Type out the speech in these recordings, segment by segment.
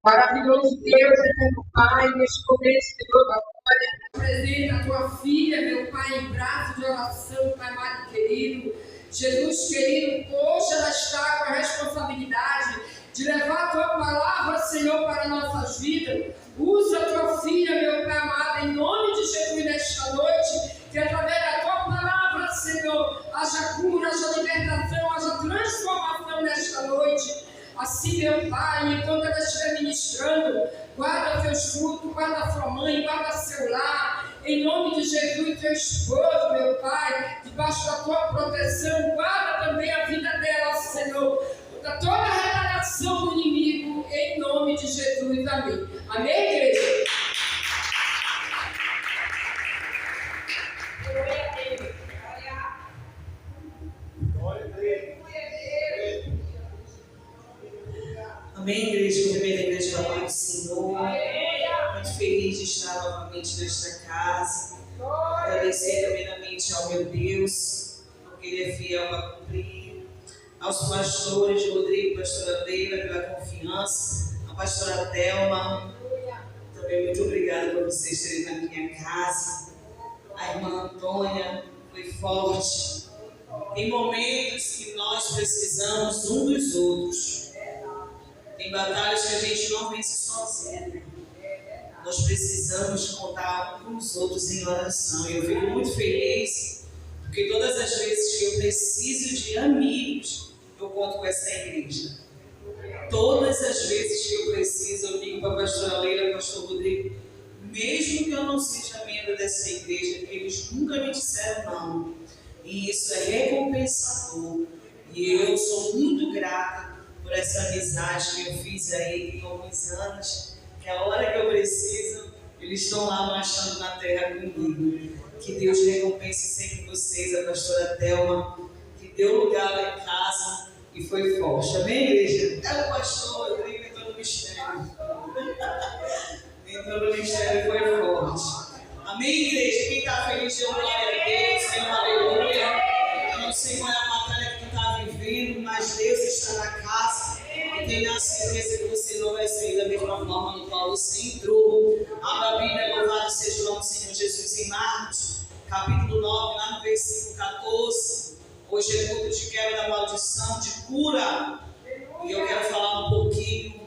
Maravilhoso Deus, eterno Pai, neste momento, Senhor da glória, apresenta a tua filha, meu Pai, em braço de oração, Pai amado e querido. Jesus querido, hoje ela está com a responsabilidade de levar a tua palavra, Senhor, para nossas vidas. Usa a tua filha, meu Pai amado, em nome de Jesus nesta noite, que através da tua palavra, Senhor, haja cura, haja libertação, haja transformação nesta noite. Assim, meu Pai, enquanto ela estiver ministrando, guarda teus frutos, guarda sua mãe, guarda seu lar, em nome de Jesus, teu esposo, meu Pai, debaixo da tua proteção, guarda também a vida dela, Senhor, da toda a retaliação do inimigo, em nome de Jesus, amém. Amém, igreja? Amém, igreja, primeira igreja da paz do Senhor. Muito feliz de estar novamente nesta casa. Agradecer primeiramente ao meu Deus, porque Ele é fiel a cumprir. Aos pastores, Rodrigo, pastora Leila, pela confiança. A pastora Thelma, também muito obrigada por vocês terem na minha casa. A irmã Antônia foi forte. Em momentos que nós precisamos um dos outros. Tem batalhas que a gente não vence sozinho. Nós precisamos contar com os outros em oração. E eu fico muito feliz, porque todas as vezes que eu preciso de amigos, eu conto com essa igreja. Todas as vezes que eu preciso, eu digo para a pastora Leila, pastor Rodrigo, mesmo que eu não seja membro dessa igreja, eles nunca me disseram não. E isso é recompensador. E eu sou muito grata por essa amizade que eu fiz aí em alguns anos, que a hora que eu preciso, eles estão lá marchando na terra comigo. Que Deus recompense sempre vocês, a pastora Thelma, que deu lugar lá em casa e foi forte. Amém, igreja? É o pastor Rodrigo entrou no mistério. Entrou no mistério e foi forte. Amém, igreja? Quem está feliz, dê glória a Deus, dê uma aleluia. Eu não sei qual é a batalha que está vivendo, mas Deus está na casa. E tenha a certeza que você não vai sair da mesma forma no qual você entrou. Abra a Bíblia, louvado seja o nome do Senhor Jesus, em Marcos, capítulo 9, lá no versículo 14. Hoje é culto de quebra da maldição, de cura. E eu quero falar um pouquinho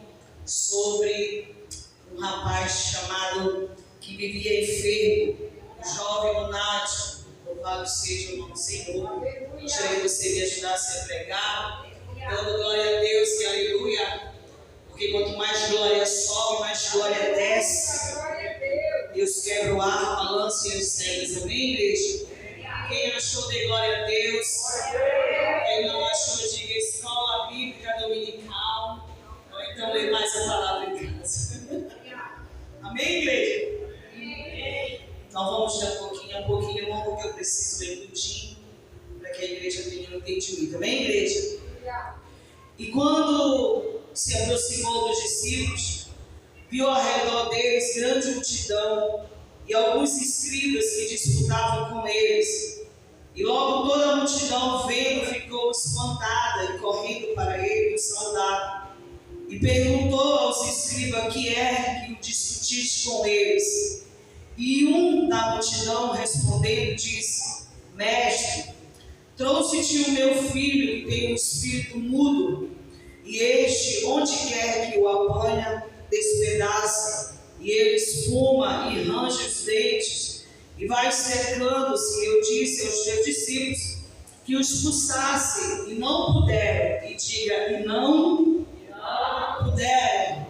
sobre um rapaz chamado, que vivia enfermo, um jovem lunático. Louvado seja o nome do Senhor. Gostaria que você me ajudasse a pregar, dando glória a Deus e aleluia. Porque quanto mais glória sobe, mais glória desce. Deus quebra o ar, balança e os céus. Amém, igreja? Quem achou, dê glória a Deus. Quem não achou, diga escola bíblica dominical. Ou então lê mais a palavra em casa. Amém, igreja? Então vamos dar um pouquinho, não porque eu preciso ler tudinho, para que a igreja tenha entendido. Amém, igreja? E quando se aproximou dos discípulos, viu ao redor deles grande multidão e alguns escribas que disputavam com eles. E logo toda a multidão, vendo, ficou espantada e correndo para ele, o saudaram. E perguntou aos escribas que é que o discutiste com eles. E um da multidão respondendo disse: Mestre, trouxe-te o meu filho que tem um espírito mudo, e este, onde quer que o apanha, despedaça, e ele espuma e range os dentes, e vai secando-se. Eu disse aos teus discípulos que o expulsassem, e não puderam. E diga, e não puderam.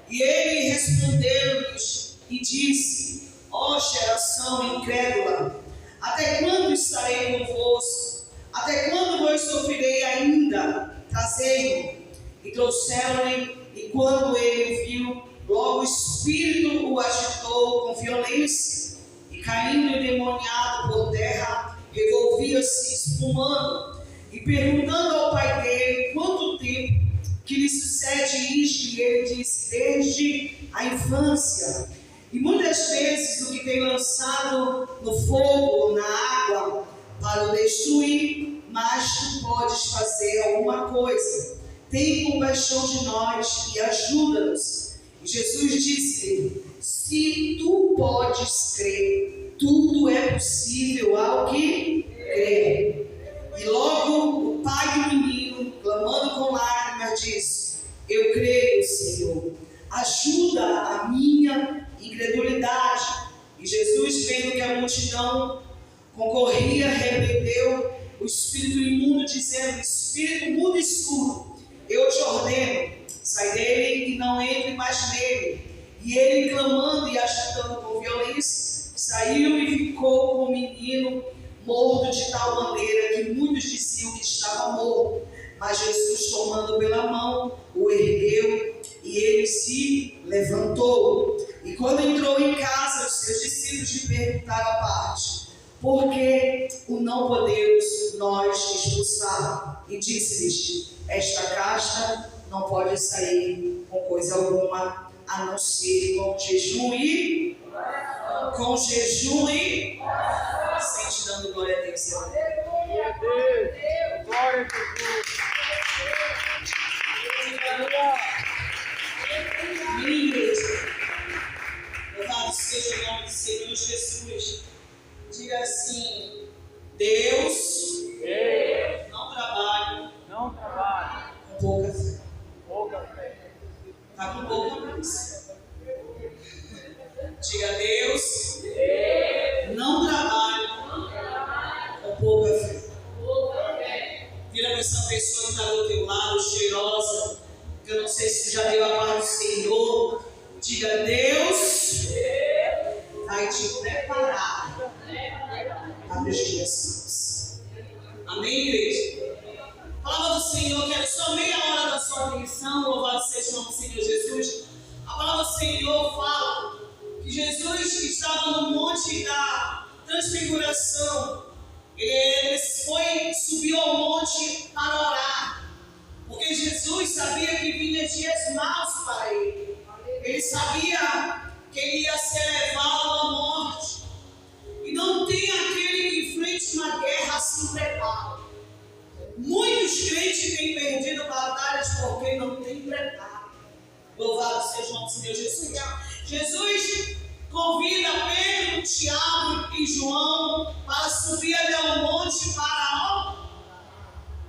E ele respondeu-lhes e disse: ó geração incrédula, até quando estarei convosco? Até quando vos sofrerei ainda? Trazei-o. E trouxeram-lhe, e quando ele viu, logo o espírito o agitou com violência, e caindo endemoniado por terra, revolvia-se espumando, e perguntando ao pai dele quanto tempo que lhe sucede isto, e ele disse: desde a infância. E muitas vezes o que tem lançado no fogo ou na água para o destruir, mas tu podes fazer alguma coisa. tem compaixão de nós e ajuda-nos. E Jesus disse: se tu podes crer, tudo é possível ao que crê. E logo o pai do menino, clamando com lágrimas, disse: eu creio, Senhor, ajuda a minha incredulidade. E Jesus, vendo que a multidão concorria, repreendeu o espírito imundo, dizendo: espírito mudo e surdo, eu te ordeno, sai dele e não entre mais nele. E ele, clamando e agitando com violência, saiu e ficou com o menino morto de tal maneira que muitos diziam que estava morto. Mas Jesus, tomando pela mão, o ergueu e ele se levantou. E quando entrou em casa, os seus discípulos lhe perguntaram à parte: por que o não podemos nós expulsar? E disse-lhes: esta casta não pode sair com coisa alguma, a não ser com jejum e sente dando glória a Deus. Glória a Deus. Glória a Jesus. Minha igreja, louvado seja o nome do Senhor Jesus. Diga assim: Deus não trabalha com pouca fé. Está com pouca fé. Diga: Deus não trabalha com pouca fé. Vira para essa pessoa que está do teu lado, cheirosa, que eu não sei se tu já deu a paz do Senhor. Diga: Deus vai te preparar para os dias santos. Amém, igreja? Palavra do Senhor, quero só meia hora da sua atenção. Louvado seja o nome do Senhor Jesus. A palavra do Senhor fala que Jesus estava no monte da transfiguração. Ele subiu ao monte para orar, porque Jesus sabia que vinha dias maus para ele. Ele sabia que ele ia ser levado à morte. E não tem aquele que enfrente uma guerra assim preparo. Muitos crentes têm perdido batalhas porque não têm preparo. Louvado seja o nome do Senhor Jesus. Jesus convida Pedro, Tiago e João para subir até o monte para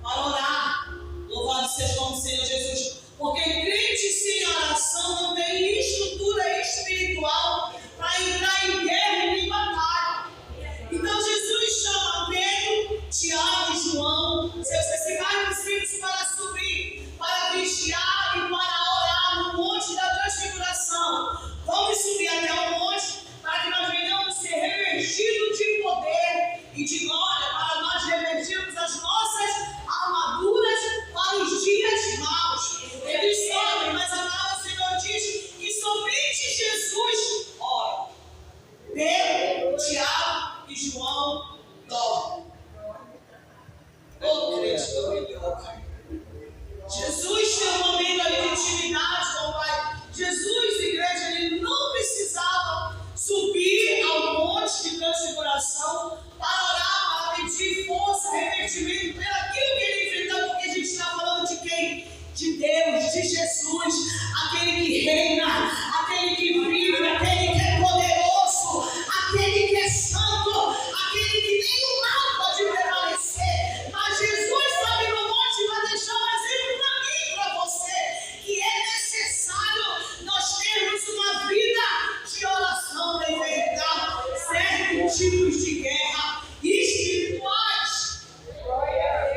orar. Louvado seja o nome do Senhor Jesus. Porque crente sem oração não tem estrutura espiritual para entrar em guerra e em batalha. Então Jesus chama Pedro, Tiago e João, seus principais discípulos, para subir, para vigiar e para orar no monte da transfiguração. Vamos subir até o monte para que nós venhamos ser revestidos de poder e de glória, para nós revestirmos as nossas armaduras para os dias maus. Eles sobem, mas a palavra do Senhor diz que somente Jesus ora. Pedro, Tiago e João dormem. Ô crente do melhor. Jesus tem um momento ali de intimidade com o Pai. Jesus, igreja, ele não precisava subir ao monte de transfiguração para orar, para pedir força, revestimento pelo aquilo que ele enfrentou, porque a gente está falando de quem? De Deus, de Jesus, aquele que reina, aquele que vive, aquele que é poderoso, aquele que é santo, aquele que nenhum mal pode prevalecer. Mas Jesus sobe no monte para deixar um exemplo para mim e para você, que é necessário nós termos uma vida de oração, de enfrentar certos tipos de guerra espirituais.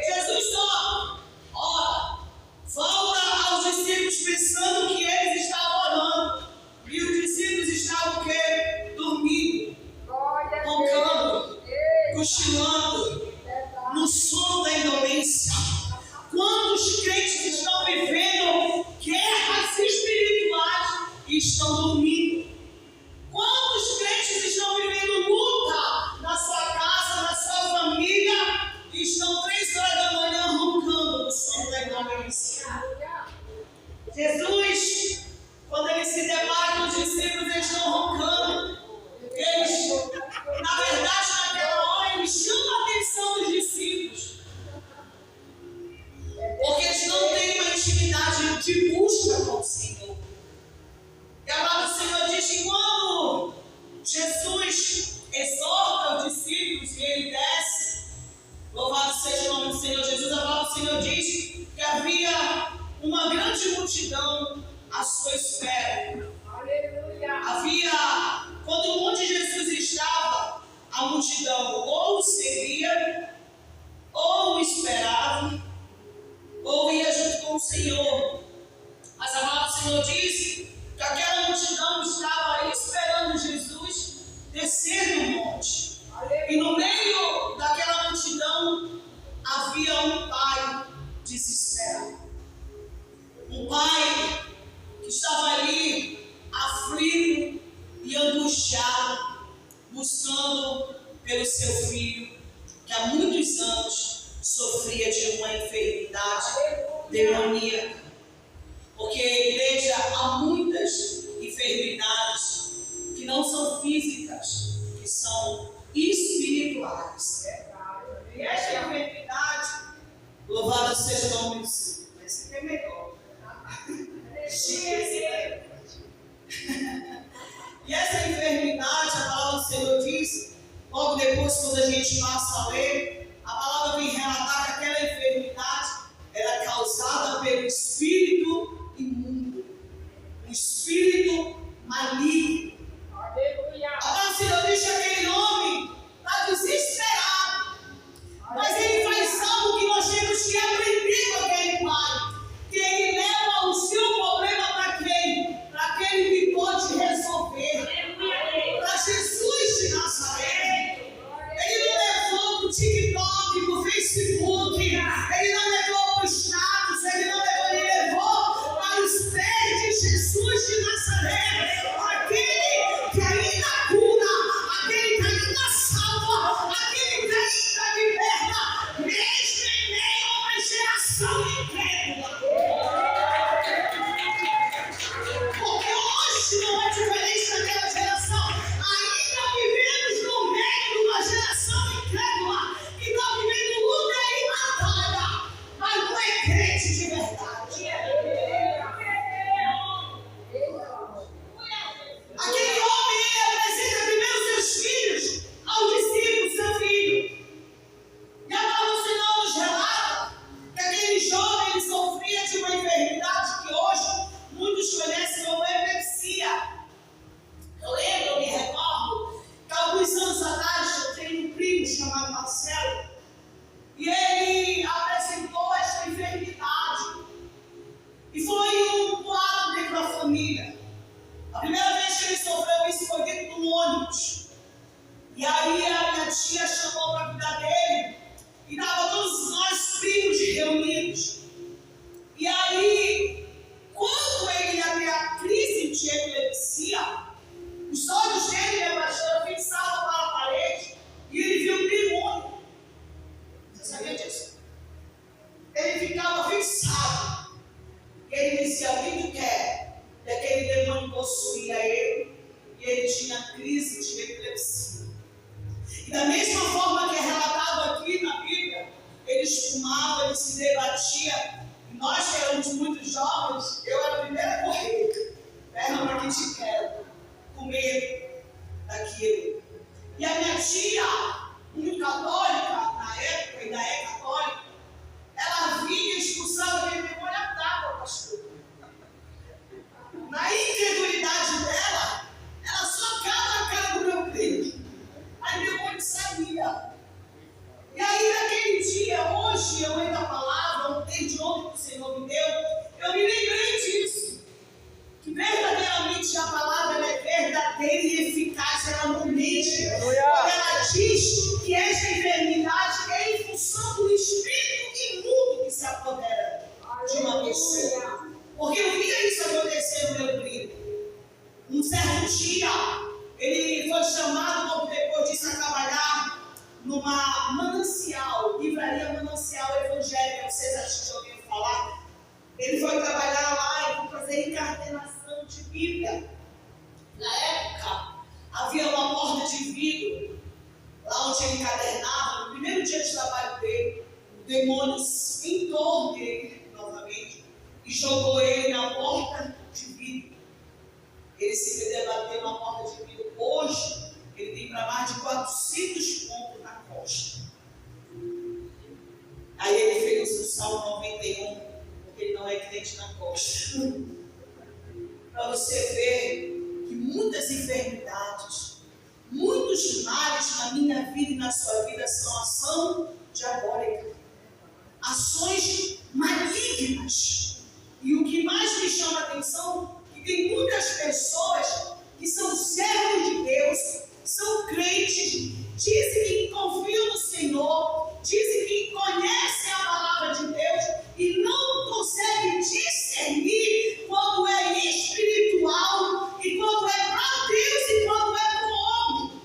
Jesus sobe, ora, volta aos discípulos pensando que eles estavam orando. E os discípulos estavam o quê? Dormindo, roncando, cochilando, no sono da indolência. Quantos crentes estão vivendo guerras espirituais e estão dormindo? Quantos crentes estão vivendo luta na sua casa, na sua família, e estão 3 horas da manhã roncando no sono da indolência? Jesus, quando ele se depara com os discípulos, eles estão roncando. Eles, na verdade, naquela hora, ele chama a atenção dos discípulos, porque eles não têm uma intimidade sua espera. Aleluia. Quando onde Jesus estava, a multidão ou o seguia, ou o esperava, ou ia junto com o Senhor. Mas a palavra do Senhor diz que aquela multidão estava aí esperando Jesus descer do monte. E no meio daquela multidão havia um pai desesperado. Um pai que estava ali aflito e angustiado, buscando pelo seu filho, que há muitos anos sofria de uma enfermidade demoníaca. Porque, igreja, há muitas enfermidades que não são físicas, que são espirituais. E esta enfermidade, louvado seja o nome do Senhor. Esse aqui é melhor. E essa enfermidade, a palavra do Senhor diz, logo depois, quando a gente passa a ler, a palavra vem relatar que aquela enfermidade era causada pelo espírito imundo, um espírito maligno. Aleluia. A palavra do Senhor diz que aquele homem está desesperado, mas ele faz algo que nós temos que aprender com aquele pai, que ele leva o seu problema para quem? Para aquele que pode resolver, para Jesus de Nazaré. Ele não levou para o TikTok, para o Facebook, ele não levou para o status, ele levou para os pés de Jesus de Nazaré, aquele que ainda cura, aquele que ainda salva, aquele que ainda liberta, mesmo em meio a uma geração incrédula. Porque hoje não é diferente daquela geração. Ainda vivemos no meio de uma geração incrédula que está vivendo luta e batalha, mas não é crente de verdade. Aquele homem, ele apresenta primeiro seus filhos ao discípulo, seu filho. E a palavra do Senhor nos relata que aquele jovem ele sofria de uma enfermidade que hoje muitos conhecem como epilepsia. Eu me recordo que alguns anos atrás eu tenho um primo chamado Marcelo e ele apresentou esta enfermidade. E foi um boato dentro da família. A primeira vez que ele sofreu isso foi dentro do ônibus. E aí a minha tia chamou para cuidar dele. E estavam todos nós primos reunidos. E aí, quando ele ia ter a crise de epilepsia, os olhos dele, meu pastor, fixavam para a parede e ele viu um demônio. Você sabia disso? Ele ficava fixado. Ele dizia: o que tu quer? E aquele demônio possuía ele e ele tinha crise de epilepsia. E da mesma forma que é relatado aqui na Bíblia, ele espumava, ele se debatia. E nós que éramos muito jovens, eu era a primeira a correr. Perna que te quero, com medo daquilo. E a minha tia, muito católica na época, ainda é católica, ela vinha e expulsava aquele demônio à tábua, pastor. Na incredulidade dela, ela socava a cara do meu primo. Aí meu demônio sabia. E aí naquele dia, hoje eu leio a palavra, desde ontem que o Senhor me deu, eu me lembrei disso. Que verdadeiramente a palavra é verdadeira e eficaz, ela não mente. Quando ela diz que esta enfermidade é em função do espírito imundo que se apodera de uma pessoa. Porque eu via isso acontecer no meu primo. Um certo dia, ele foi chamado, logo depois disso, a trabalhar numa manancial, livraria manancial evangélica. Vocês acham que já ouviram falar? Ele foi trabalhar lá e foi fazer encardenação de Bíblia. Na época, havia uma porta de vidro, lá onde ele encadernava. No primeiro dia de trabalho dele, o demônio entrou nele novamente e jogou ele na porta de vidro. Ele se debateu na porta de vidro. Hoje, ele tem para mais de 400 pontos na costa. Aí ele fez o Salmo 91, porque ele não é crente na costa. você vê que muitas enfermidades, muitos males na minha vida e na sua vida são ação diabólica, ações malignas. E o que mais me chama a atenção é que tem muitas pessoas que são servos de Deus, são crentes, dizem que confiam no Senhor, dizem que conhecem a palavra de Deus e não conseguem discernir quando é espiritual e quando é para Deus e quando é para o homem.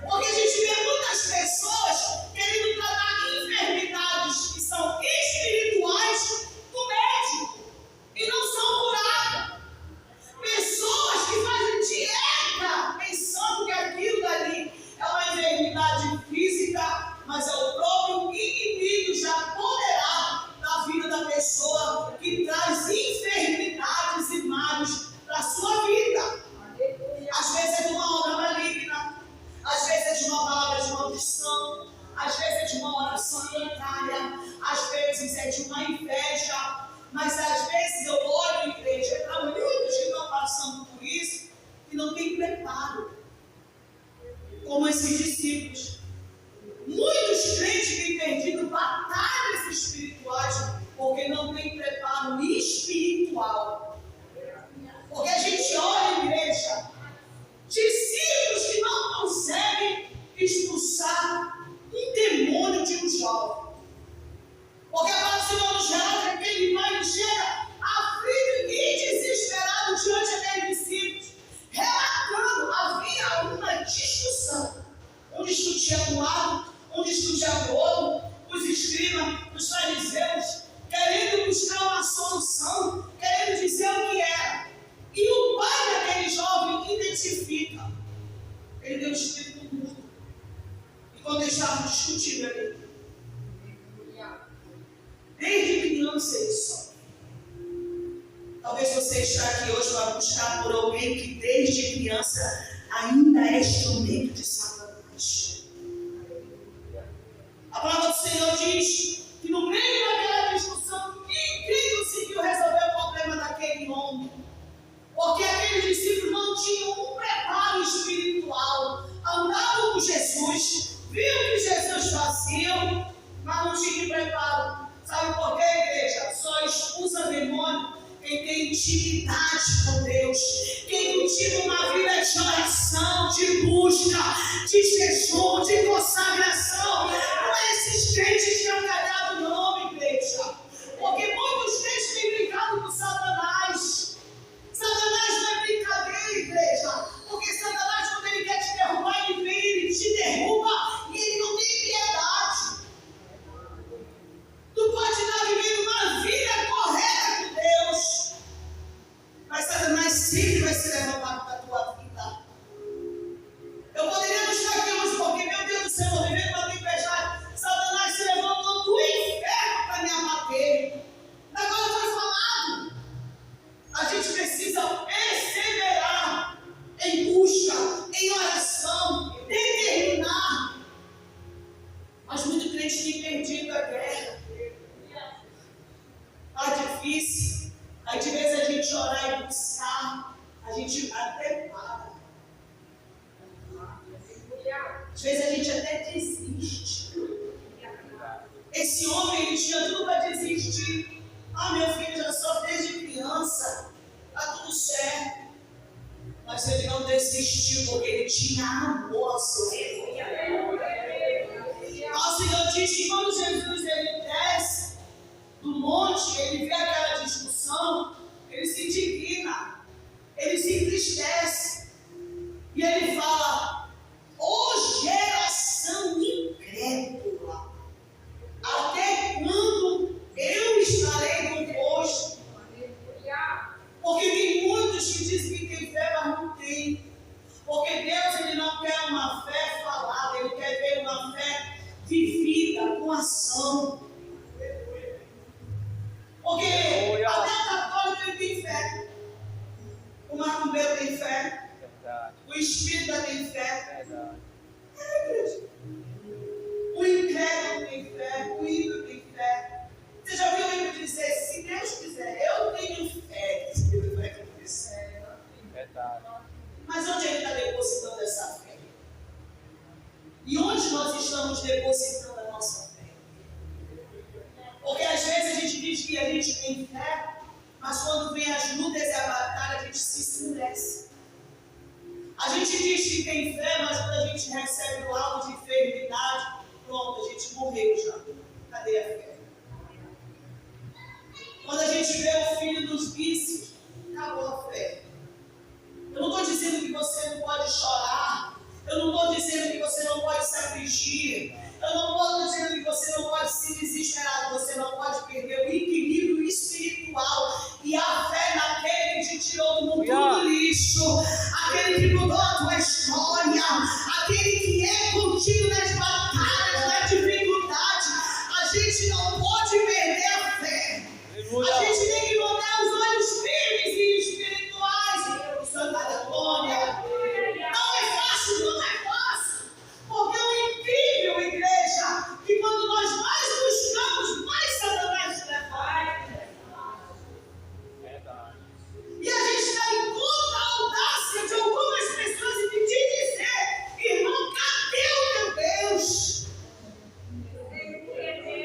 Porque a gente vê muitas pessoas querendo tratar enfermidades que são espirituais no médico e não são curadas. Pessoas que fazem dieta pensando que aquilo dali é uma enfermidade física, mas é o próprio inimigo já apoderado da vida da pessoa que traz enfermidades e males para a sua vida. Às vezes é de uma obra maligna, às vezes é de uma palavra de maldição, às vezes é de uma oração contrária, às vezes é de uma inveja, mas às vezes eu olho, igreja, para muitos que estão passando por isso e não tem preparo, como esses discípulos. Muitos crentes têm perdido batalhas espirituais porque não tem preparo espiritual. Porque a gente olha, igreja, discípulos que não conseguem expulsar um demônio de um jovem. Porque a palavra do Senhor nos relata que aquele pai chega aflito e desesperado diante daqueles discípulos, relatando, havia uma discussão. Um discutia de um lado, um discutia do outro, os escribas, os fariseus, querendo buscar uma solução, querendo dizer o que era. E o pai daquele jovem identifica. Ele deu o espírito mudo. E quando eles estavam discutindo ali, desde criança ele sofre. Talvez você está aqui hoje para buscar por alguém que desde criança ainda é instrumento de Satanás. A palavra do Senhor diz que no meio daquela discussão ninguém conseguiu resolver o problema daquele homem. Porque aqueles discípulos não tinham um preparo espiritual. Andavam com Jesus, viam o que Jesus fazia, mas não tinham preparo. Sabe por quê, igreja? Só expulsa demônio quem tem intimidade com Deus, quem cultiva uma vida de oração, de busca, de jejum, de consagração. Não é esses crentes que han ganhado o nome, igreja. Porque muitos crentes têm brincado com Satanás. Satanás não é brincadeira, igreja. Porque Satanás, quando ele quer te derrubar, ele vem, ele te derruba e ele não tem piedade. Tu pode estar vivendo uma vida correta com Deus, mas Satanás sempre vai se levantar para a tua vida. Eu poderia não estar aqui hoje porque, meu Deus do céu, eu estou vivendo uma tempestade. Satanás se levantou do inferno para me abater. Agora foi falado. A gente precisa perseverar em busca, em oração, determinar. Mas muito crente tem perdido a guerra. Está difícil. Aí de vez a gente orar e buscar, a gente até para. Às vezes a gente até desiste. Esse homem, ele tinha tudo para desistir. Ah, meu filho já sofre desde criança. Está tudo certo. Mas ele não desistiu porque ele tinha amor ao seu Senhor. O Senhor diz que quando Jesus ele desce do monte, ele vê aquela discussão, ele se indigna, ele se entristece. E ele fala: ô geração incrédula, até quando eu estarei convosco? Porque tem muitos que dizem que tem fé, mas não tem. Porque Deus ele não quer uma fé falada, ele quer ver uma fé vivida, com ação. Porque até o católico ele tem fé, o macumbeiro tem fé, o espírita tem fé, o incrédulo tem fé, o ímpio tem fé. Você já viu o ímpio dizer: se Deus quiser, eu tenho fé que isso vai acontecer? Mas onde ele está depositando essa fé? E onde nós estamos depositando a nossa fé? Porque às vezes a gente diz que a gente tem fé, mas quando vem as lutas e a batalha, a gente se escurece. A gente diz que tem fé, mas quando a gente recebe o alvo de enfermidade, pronto, a gente morreu já. Cadê a fé? Quando a gente vê o filho dos vícios, acabou a fé. Eu não estou dizendo que você não pode chorar. Eu não estou dizendo que você não pode se afligir. Eu não estou dizendo que você não pode se desesperar, que você não pode perder o equilíbrio espiritual e a fé naquele que te tirou do mundo do lixo, aquele que mudou a tua história, aquele que é contigo nas batalhas, na dificuldade. A gente não pode perder a fé. A gente tem que botar os olhos firmes e espirituais. Santa Glória. Não é fácil, não é fácil. Porque o incrível, igreja, que quando nós mais buscamos, mais Satanás se leva. E a gente está em contra a audácia de algumas pessoas e de dizer, irmão, cadê o teu Deus?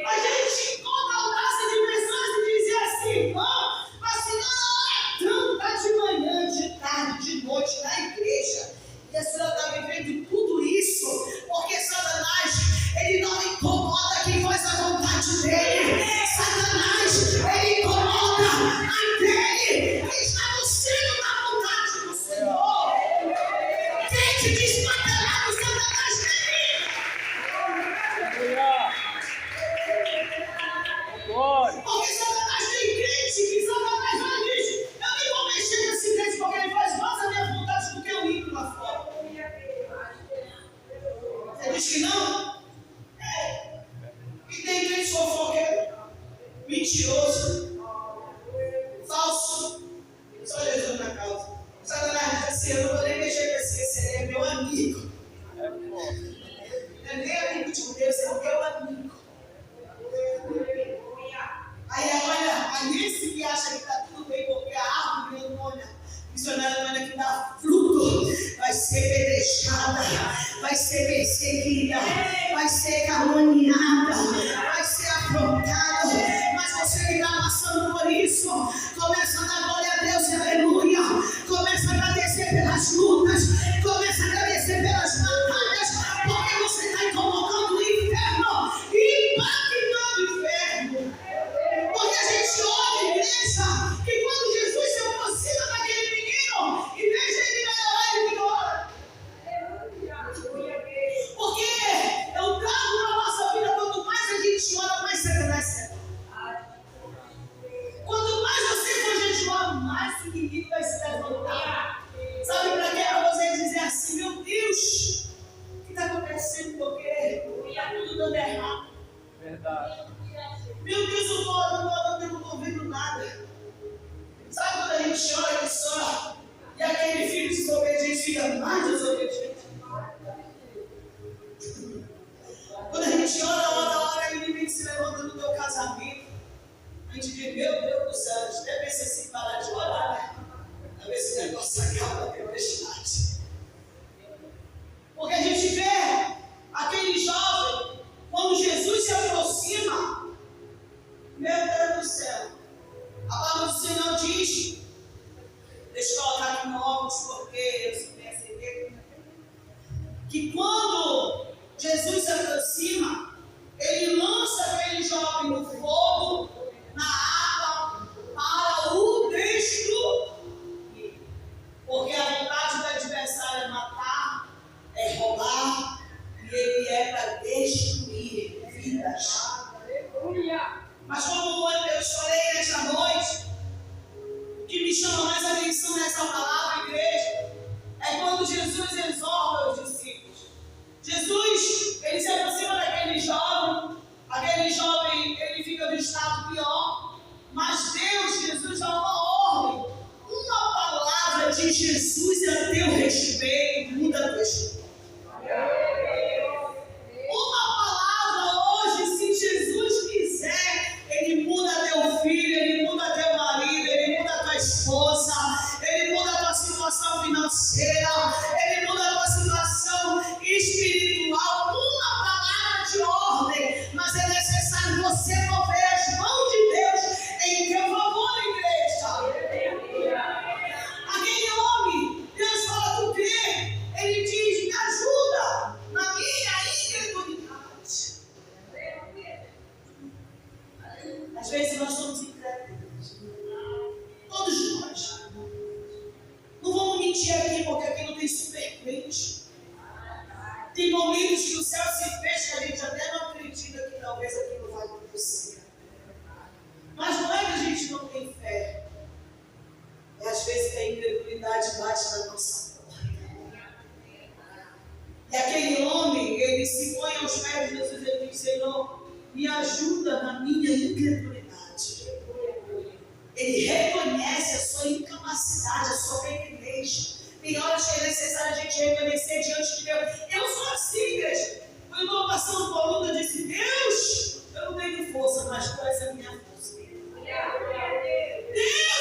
A gente encontra a audácia de pessoas e dizer assim, irmão, a senhora ora tanto, está de manhã, de tarde, de noite na igreja. E a senhora está vivendo tudo isso, porque Satanás, ele não incomoda quem faz a vontade dele. Satanás, ele incomoda aquele que está no centro da vontade do Senhor. Tem que desmantelar o Satanás dele. Porque Satanás tem crente que Satanás vai dizer, eu nem vou mexer nesse crente porque ele faz mais a minha vontade do que o ímpio lá fora. Você diz que não? É. E tem crente fofoqueiro, mentiroso, falso. Só Jesus na causa. Satanás diz assim, eu não vou nem mexer com esse ele é meu amigo. Não é nem amigo de Deus, é o meu amigo. Aí olha, esse que acha que está tudo bem, porque a árvore neurônia, missionária que dá fruto, vai ser pedrejada, vai ser perseguida, vai ser caluniada, vai ser afrontada. Mas você que está passando por isso, começa a dar glória a Deus, aleluia. Começa a agradecer pelas lutas, começa a agradecer pelas batalhas, porque você está incomodando o inferno e impactando o inferno. Porque a gente olha, igreja, que quando Jesus se aproxima daquele menino, em vez de ele melhorar, ele piora. Porque eu trago na nossa vida, quanto mais a gente ora, mais Satanás se leva. Quanto mais você for jejuar, mais o inimigo vai se levantar. Sabe para quê? Para você dizer assim, meu Deus, o que está acontecendo? Porque está tudo dando errado. Verdade. Meu Deus, eu estou orando, eu não estou vendo nada. Sabe quando a gente ora que só e aquele filho desobediente fica mais desobediente? Quando a gente ora, e o inimigo se levanta no teu casamento, a gente diz, meu Deus do céu, a gente deve ser assim, parar de orar, né? Para ver se o negócio acaba pela tempestade. Porque a gente vê aquele jovem, quando Jesus se aproxima, meu Deus do céu, a palavra do Senhor diz, deixa eu colocar aqui no óculos, porque eu sou bem acender, que quando Jesus se aproxima, ele lança aquele jovem no fogo, na água, para o destruir. Porque a vontade do adversário é matar, é roubar, e ele é para destruir vidas. Mas como eu falei nesta noite, o que me chama mais atenção nessa palavra, igreja, é quando Jesus exorta os discípulos. Jesus, ele se aproxima daquele jovem, ele fica no estado pior, mas Deus, Jesus dá uma ordem, uma palavra de Jesus a teu respeito, muda a tua história. Uma palavra hoje, se Jesus quiser, ele muda teu filho, ele muda teu marido, ele muda tua esposa, ele muda a tua situação financeira. repente. Tem momentos que o céu se fecha e a gente até não acredita que talvez aquilo vai acontecer. Mas não é que a gente não tem fé. É às vezes que a incredulidade bate na nossa porta. E aquele homem, ele se põe aos pés de Jesus e ele diz: Senhor, me ajuda na minha incredulidade. Ele reconhece a sua incapacidade, a sua pequenez. Tem horas que é necessário a gente reconhecer diante de Deus. Eu sou assim, igreja. Quando eu estou passando por luta, eu disse: Deus, eu não tenho força, mas tu és a minha força. Deus,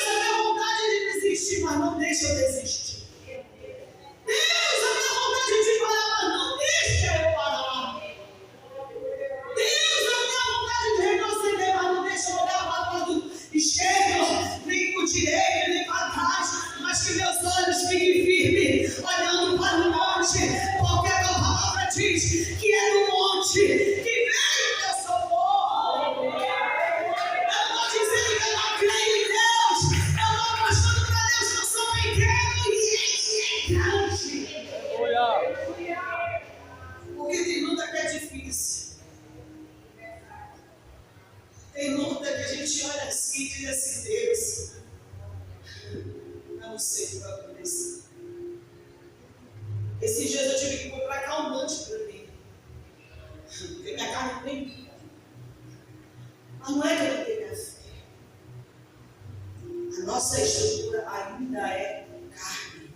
a minha vontade é de desistir, mas não deixa eu desistir. Deus, a minha vontade de parar, mas não deixa eu parar. Deus, a minha vontade de retroceder, mas não deixa eu olhar para o lado esquerdo, nem para o direito, nem para trás, mas que meus olhos fiquem firmes, olhando para o monte, porque a tua palavra diz que é no monte que vem o teu socorro. Eu não estou dizendo que eu não creio em Deus, eu estou mostrando para Deus que eu sou pequeno e grande. Porque tem luta que é difícil. Tem luta que a gente olha assim e diz assim: Deus, eu não sei o que vai acontecer. Esses dias eu tive que comprar calmante para mim, porque minha carne não tem vida. Mas não é que eu não tenho a fé. A nossa estrutura ainda é carne.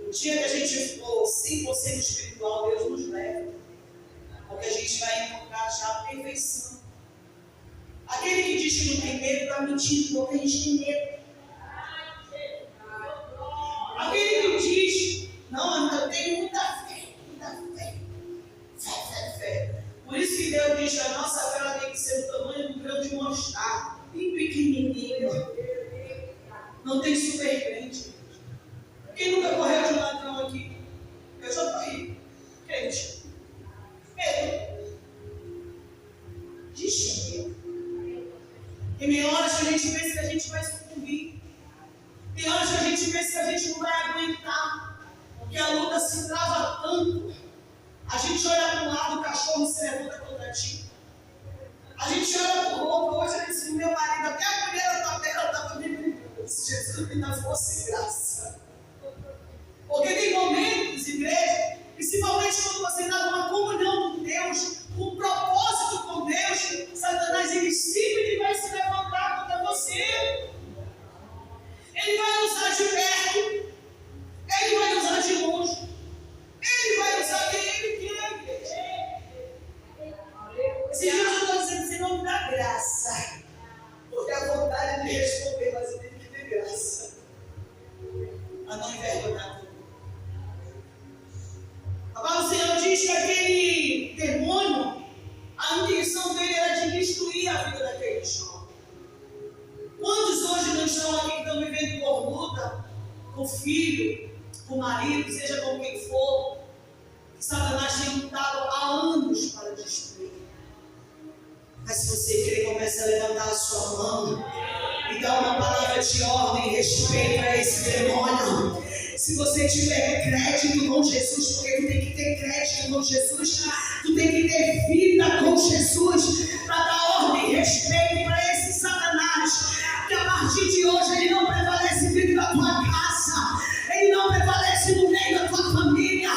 O dia que a gente for 100% espiritual, Deus nos leva, porque a gente vai encontrar já a perfeição. Aquele que diz que não tem medo está mentindo, porque a gente tem medo. Aquele que diz: não, eu tenho muita fé, fé. Por isso que Deus diz que a nossa fé tem que ser do tamanho do grão de mostarda, bem pequenininho. Não tem super crente. Quem nunca correu de um ladrão aqui? Eu já corri. Crente. Medo. Diz medo. Tem horas que a gente pensa que a gente vai sucumbir. Tem horas que a gente pensa que a gente não vai aguentar. Porque a luta se trava tanto. A gente olha para um lado, o cachorro se levanta contra ti. A gente olha para o roupa. Hoje eu disse: meu marido, até a mulher da tabela estava me brincando. Se Jesus me dá força e graça. Porque tem momentos, igreja, principalmente quando você está numa comunhão com Deus, com um propósito com Deus, Satanás ele sempre vai se levantar contra você. Ele vai usar de perto, ele vai usar de longe, ele vai usar quem ele quer, igreja. Esses dias eu estou dizendo: Senhor, me dá graça, porque a vontade de responder, mas eu tenho que ter graça, a não envergonhar. Agora o Senhor diz que aquele demônio, a intenção dele era de destruir a vida daquele jovem. Quantos hoje não estão aqui que estão vivendo por luta, com filho, com marido, seja com quem for, que Satanás tem lutado há anos para destruir. Mas se você querer, comece a levantar a sua mão e dar uma palavra de ordem e respeito a esse demônio. Se você tiver crédito com Jesus, porque tu tem que ter crédito com Jesus, tu tem que ter vida com Jesus, para dar ordem e respeito para esse Satanás, que a partir de hoje ele não prevalece dentro da tua casa, ele não prevalece no meio da tua família,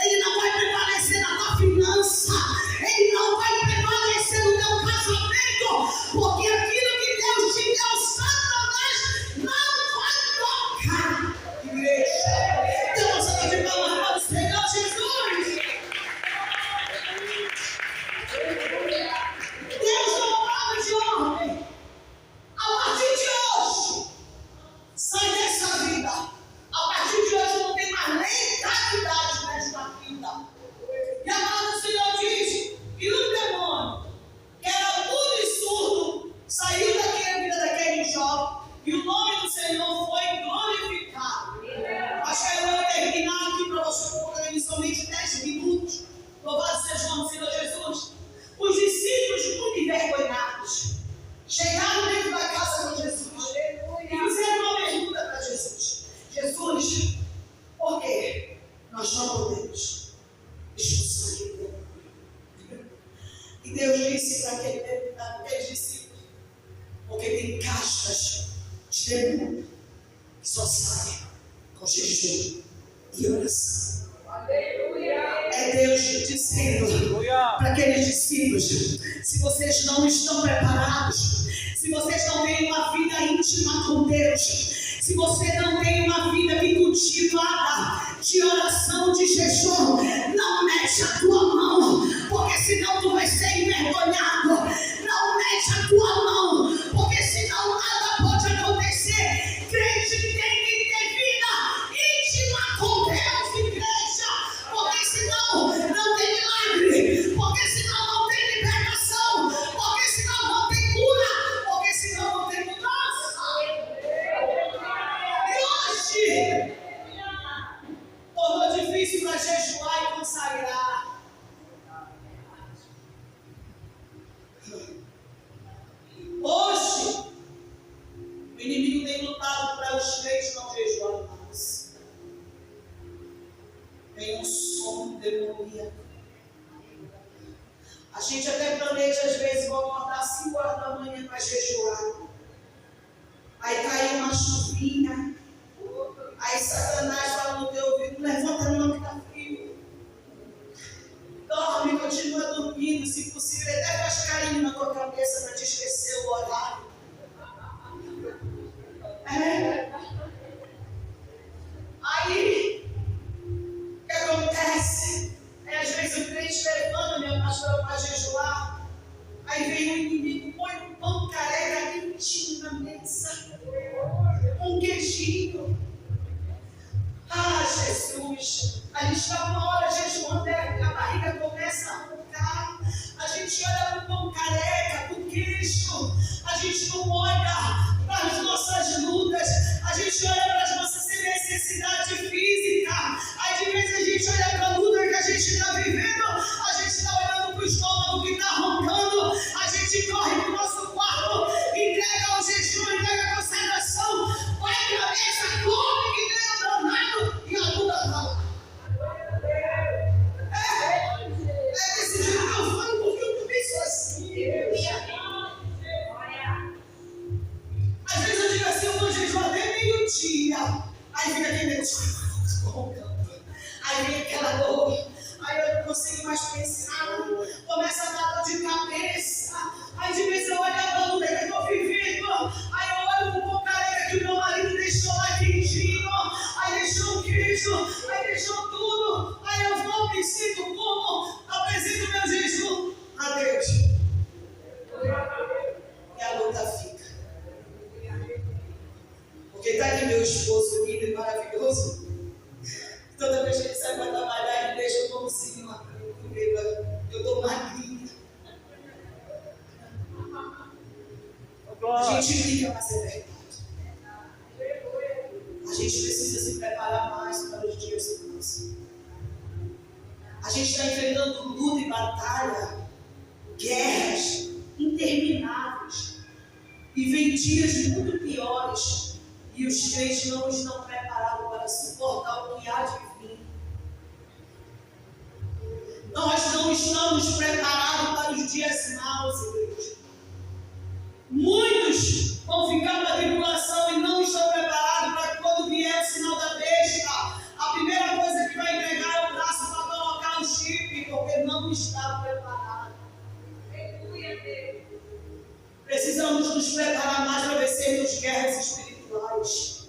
ele não vai prevalecer na tua finança, ele não vai prevalecer no teu casamento, porque aquilo que Deus te deu, Satanás não vai tocar. Igreja, Deus vai de palmas para o Senhor Jesus. Deus dá uma palavra de ordem. A partir de hoje, fazem com jejum e oração. É Deus dizendo para aqueles discípulos: se vocês não estão preparados, se vocês não têm uma vida íntima com Deus, se você não tem uma vida cultivada de oração, de jejum, não mete a tua mão, porque senão tu vai ser envergonhado. Não mete a tua mão, porque senão nada pode acontecer. Crente tem que ter vida íntima com Deus, igreja, porque senão não tem milagre, porque senão não tem libertação, porque senão não tem cura, porque senão não tem mudança. E hoje tornou difícil para jejuar e consagrar. Hoje o inimigo tem lutado para os crentes não jejuarem mais. Tem um sono demoníaco. A gente até planeja, às vezes, vou acordar 5 horas da manhã para jejuar. Aí cai uma chuvinha. Aí Satanás fala no teu ouvido: levanta não que está frio. Dorme, continua dormindo. Se possível, até faz carinho na tua cabeça para te esquecer o horário. Aí, o que acontece? Às vezes o crente levanta, minha pastora, para jejuar. Aí vem o inimigo, põe um pão careca quentinho na mesa, um queijinho. Ah, Jesus! A gente está uma hora jejuando, a barriga começa a roncar. A gente olha para o pão careca, para o queijo. A gente não olha para as nossas lutas. A gente olha para as nossas necessidades físicas. Aí de vez a gente olha para a luta que a gente está vivendo, a gente está olhando para o estômago que está roncando. A gente corre para o nosso quarto, entrega o jejum, entrega a consagração, vai para a mesa, come que nem um danado e a luta está lá. É desse jeito que eu falo, porque eu também sou assim. Às vezes eu digo assim: eu vou jejuar até meio-dia. Aí fica aquele roncando. Aí vem aquela dor. Aí eu não consigo mais pensar. Começa a dar dor de cabeça. Aí de vez eu olho a luta que eu estou vivendo. Aí eu olho para o pão careca que o meu marido deixou lá quentinho. Aí deixou o queijo. Aí deixou tudo. Aí eu vou, me sinto como? Apresento meu jejum a Deus. E a luta fica. Porque está aqui meu esposo lindo e maravilhoso. Toda vez que ele sai para trabalhar, ele deixa eu como se eu estou magrinha. A gente briga, mas é verdade. A gente precisa se preparar mais para os dias próximos. A gente está enfrentando luta e batalha, guerras intermináveis. E vem dias muito piores. E os crentes não estão preparados para suportar o que há de vir. Nós não estamos preparados para os dias maus, igreja. Muitos vão ficar para a tribulação e não estão preparados para que quando vier o sinal da besta, a primeira coisa que vai entregar é o braço para colocar o chip, porque não está preparado. Precisamos nos preparar mais para vencermos guerras espirituais.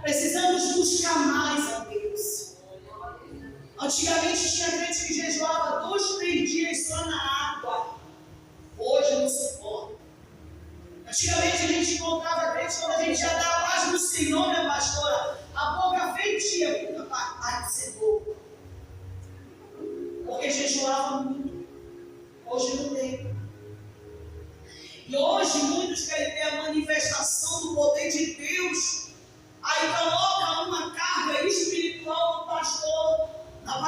Precisamos buscar mais a Deus. Antigamente tinha crente que jejuava 2, 3 dias só na água. Hoje não suporta. Antigamente a gente encontrava crente quando a gente já dava paz no Senhor, minha pastora. A boca fetia, puta parte de ser boa. Porque jejuava muito. Hoje não tem. E hoje muitos querem ter a manifestação do poder de Deus. Aí coloca uma carga espiritual no pastor, na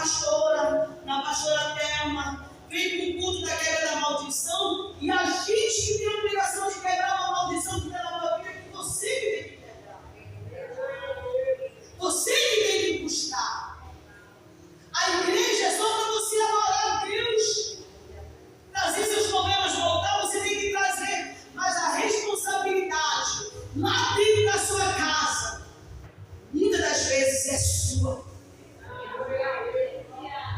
pastora Thelma. Vem com o culto da quebra da maldição. E a gente que tem a obrigação de quebrar uma maldição que está na tua vida, que você que tem que quebrar. sua.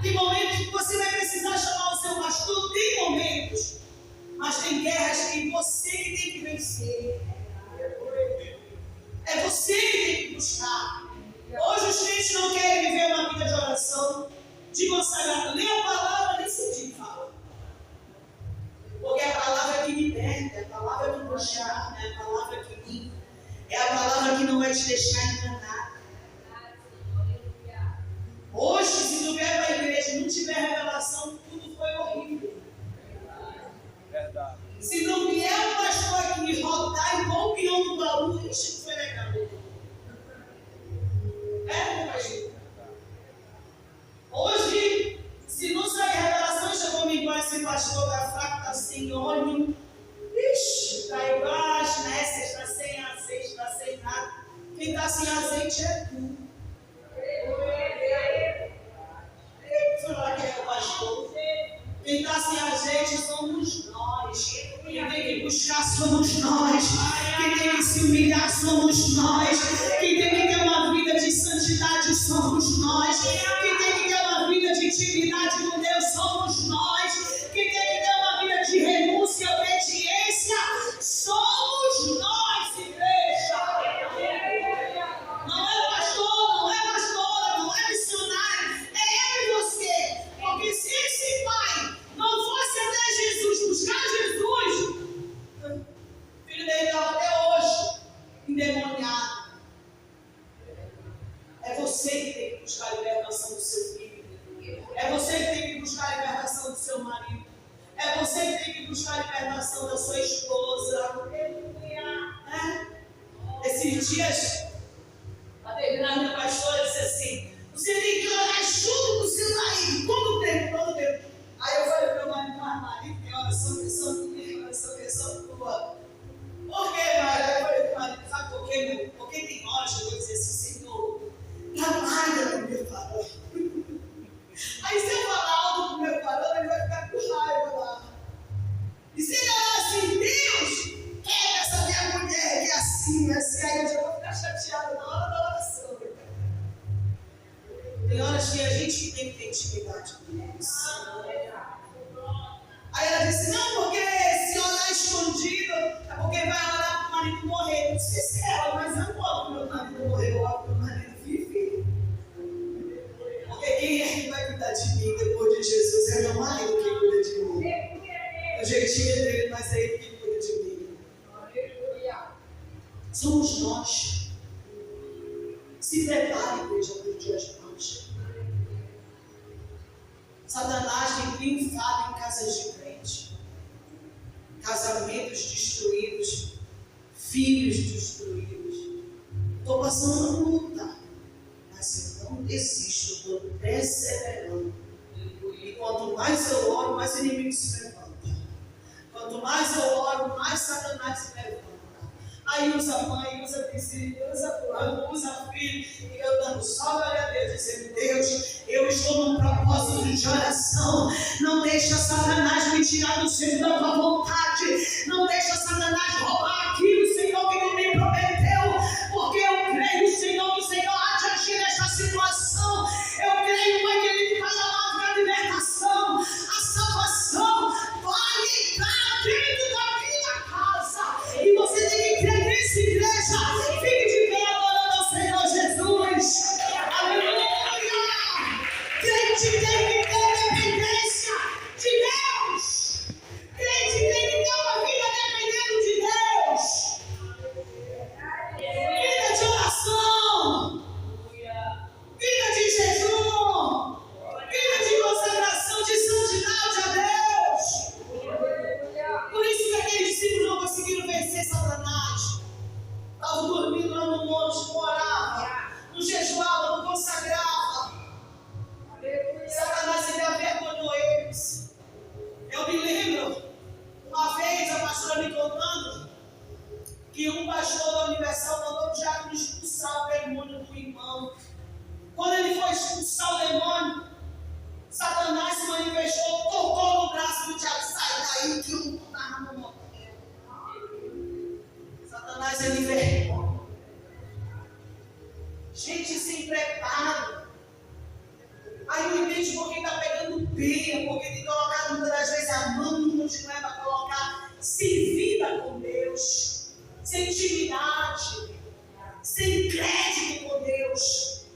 Tem momentos que você vai precisar chamar o seu pastor, tem momentos, mas tem guerras que você que tem que vencer. É você que tem que buscar. Hoje os crentes não querem viver uma vida de oração, de consagração. Nem a palavra, nem sentir fala. Porque é a palavra que liberta, é a palavra que transforma, é a palavra que limpa, é a palavra que não vai te deixar enganar. Hoje, se tu vier para a igreja e não tiver revelação, tudo foi horrível. Verdade. Se não vier o pastor aqui rodar igual o peão do baú, isso foi legal. É, pastor. Hoje, se não sair revelação, chegou me igual esse pastor da fraca, está sem óleo. Ixi, está embaixo, né? Você está sem azeite, está sem nada. Quem está sem azeite é tu. Falar que é o pastor. Quem está sem azeite somos nós. Quem tem que buscar somos nós. Quem tem que se humilhar somos nós. Quem tem que ter uma vida de santidade somos nós. Quem tem que ter uma vida de intimidade com Deus somos nós. Quem tem que ter uma vida de renúncia e obediência somos nós, igreja. Não é pastor, não é pastora, não é missionário, é eu e você. Porque se esse pai não fosse até Jesus, buscar Jesus, o filho dele estava até hoje endemoniado. É você que tem que buscar a libertação do seu filho. É você que tem que buscar a libertação do seu marido. É você que tem que buscar a libertação da sua esposa. Esses dias, a determinada pastora disse assim: você tem que orar junto com o seu marido. Todo tempo. Aí eu falei para o marido: marido, tem oração que só minha, oração que só tua. Por quê, marido? Aí eu falei para o marido: sabe por quê? Porque tem horas que eu vou dizer assim: Senhor, trabalha no meu farol. Aí se eu falar algo pro meu farol, ele vai ficar com raiva lá. E se ele falar assim: Deus, quer essa minha mulher que é assim, aí eu já vou ficar chateado na hora da oração. Tem horas que a gente tem que ter intimidade com Deus. Aí ela disse: não, porque se orar escondido é porque vai orar para o marido morrer. Não sei se é ela, mas eu não oro para o meu marido morrer, eu oro para o marido viver. Porque quem é que vai cuidar de mim depois de Jesus? É meu marido que cuida de mim. O jeitinho dele, mas é ele que cuida de mim. Somos nós. Se prepare, igreja, para os dias maus. Satanás tem triunfado em casas de crente. Casamentos destruídos. Filhos destruídos. Estou passando por luta. Mas eu não desisto, estou perseverando. E quanto mais eu oro, mais o inimigo se levanta. Quanto mais eu oro, mais Satanás se levanta. Aí usa a mãe, usa a vizinha, usa a fulano, usa a filha, e eu dando só glória a Deus, dizendo: Deus, eu estou num propósito de oração. Não deixa Satanás me tirar do centro da tua vontade. Não deixa Satanás roubar aquilo, Senhor, que não me prometeu. Porque eu creio, Senhor, que o Senhor há de agir nesta situação. Eu creio, Pai querido, para a palavra da libertação, a salvação vai entrar dentro da minha casa. E você tem que crer nisso, igreja. Fique de pé adorando ao Senhor Jesus. Aleluia! Crente tem que ter dependência de Deus. Crente tem que ter uma vida dependendo de Deus. Vida de oração. Vida de jejum. Vida de consagração, de santidade a Deus. Por isso que aqueles discípulos não conseguiram vencer Satanás. Estavam dormindo lá no monte, não orava, não jejuava, não consagrava. Satanás gente sem preparo. Aí não entende por que está pegando pena, porque tem colocado muitas das vezes a mão onde não é para colocar, sem vida com Deus, sem intimidade, sem crédito com Deus.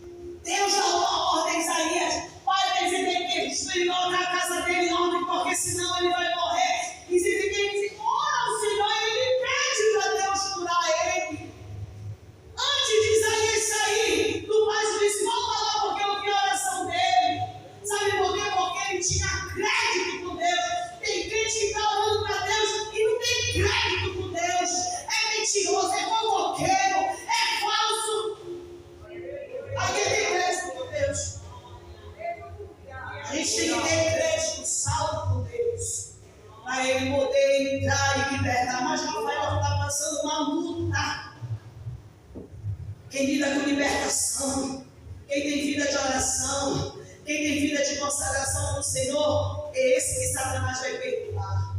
Deus dá uma ordem, Isaías, vai dizer que ele colocar a casa dele em ordem, porque senão ele vai morrer. E se ninguém diz, ora ao Senhor, ele pede para Deus curar ele. Antes de Isaías sair do país, disse, volta lá porque eu vi a oração dele. Sabe por quê? Porque ele tinha crédito com Deus. Tem crente que está orando para Deus e não tem crédito com Deus. É mentiroso, é fofoqueiro, é falso. Aqui tem crédito com Deus. A gente tem que ter crédito, salvo com Deus, para ele poder entrar e libertar. Mas Rafael está passando uma luta. Quem lida com libertação, quem tem vida de oração, quem tem vida de consagração ao Senhor, é esse que Satanás vai perdoar.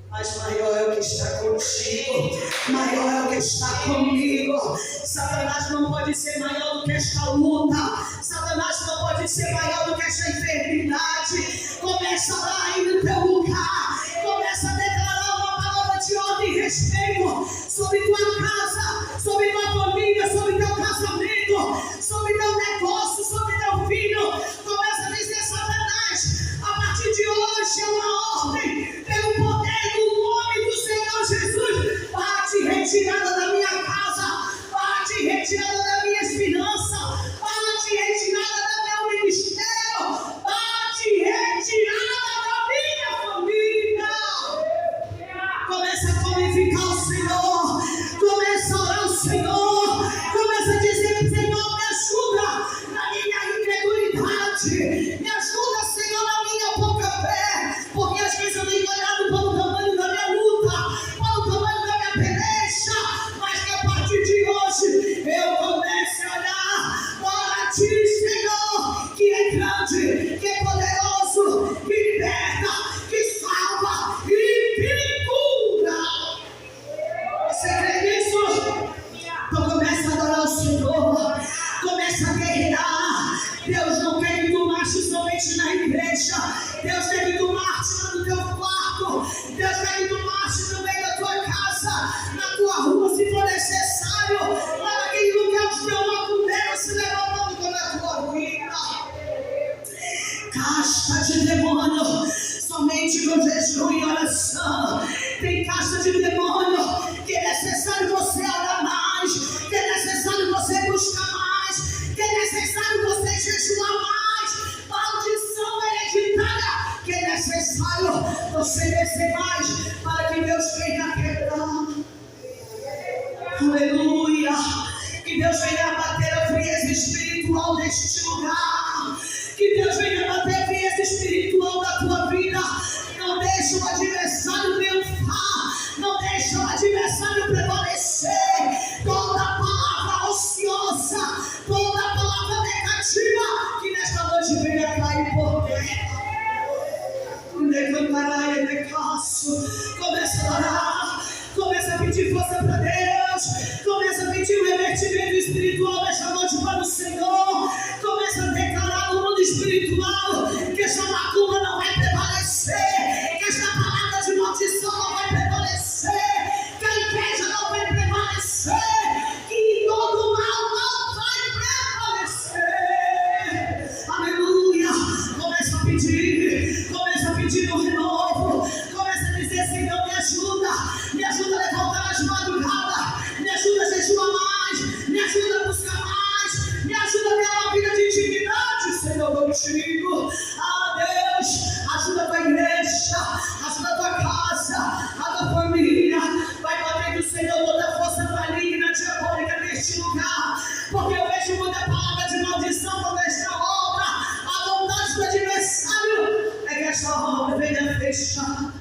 Mas maior é o que está contigo, maior é o que está comigo. Satanás não pode ser maior do que esta luta, Satanás não pode ser maior do que esta enfermidade. Começa lá aí no teu lugar, começa a declarar uma palavra de ordem e respeito sobre tua casa, sobre tua família, sobre teu casamento, sobre teu negócio, sobre teu filho. Começa a dizer, Satanás, a partir de hoje é uma ordem, pelo poder do nome do Senhor Jesus, bate retirada da minha casa, bate retirada das minhas finanças, bate retirada do meu ministério, bate retirada da minha família. Começa a glorificar o Senhor, começa a orar ao Senhor, começa a dizer, Senhor, me ajuda na minha incredulidade, me ajuda, Senhor, na minha pouca fé, porque às vezes eu tenho olhado para o tamanho da minha luta, para o tamanho da minha peleja, mas que a partir de hoje eu comece a olhar para ti, Senhor, que é grande, que é poderoso, que liberta, que salva e que cura. Você crê nisso? Então começa a adorar o Senhor, começa a guerrear. Deus não quer que tu marche somente na igreja, Deus quer que tu marche no teu quarto, Deus quer que tu marche no meio da tua casa, na tua rua, se for necessário, lá naquele lugar onde teu macumbeiro se levantando contra a tua vida. Casta de demônio, somente com jejum e oração. Tem casta de demônio que é necessário você orar mais, que é necessário você buscar mais, que é necessário você jejuar mais. Maldição hereditária, que é necessário você descer mais para que Deus venha quebrar. Aleluia! Que Deus venha abater a frieza espiritual deste lugar. Que Deus venha abater a frieza espiritual da tua vida. Não deixe o adversário triunfar, não deixe o adversário prevalecer. Toda palavra ociosa, toda palavra negativa, que nesta noite venha cair por terra. Começa a orar, começa a pedir força para Deus, começa a pedir o revertimento espiritual desta noite para o Senhor, começa a declarar no mundo espiritual que esta macumba não vai prevalecer, que esta palavra de maldição não vai prevalecer, que a inveja não vai prevalecer, que todo mal não vai prevalecer. Aleluia! Começa a pedir no renovo, começa a dizer, Senhor, me ajuda a levantar as madrugadas, me ajuda a jejuar mais, me ajuda a buscar mais, me ajuda a ter uma vida de intimidade, Senhor, contigo. Ah, Deus, ajuda a tua igreja, ajuda a tua casa, a tua família. Vai batendo, Senhor, toda a força maligna, diabólica neste lugar, porque eu vejo muita palavra de maldição contra esta obra. A vontade do adversário é que esta obra venha fechar.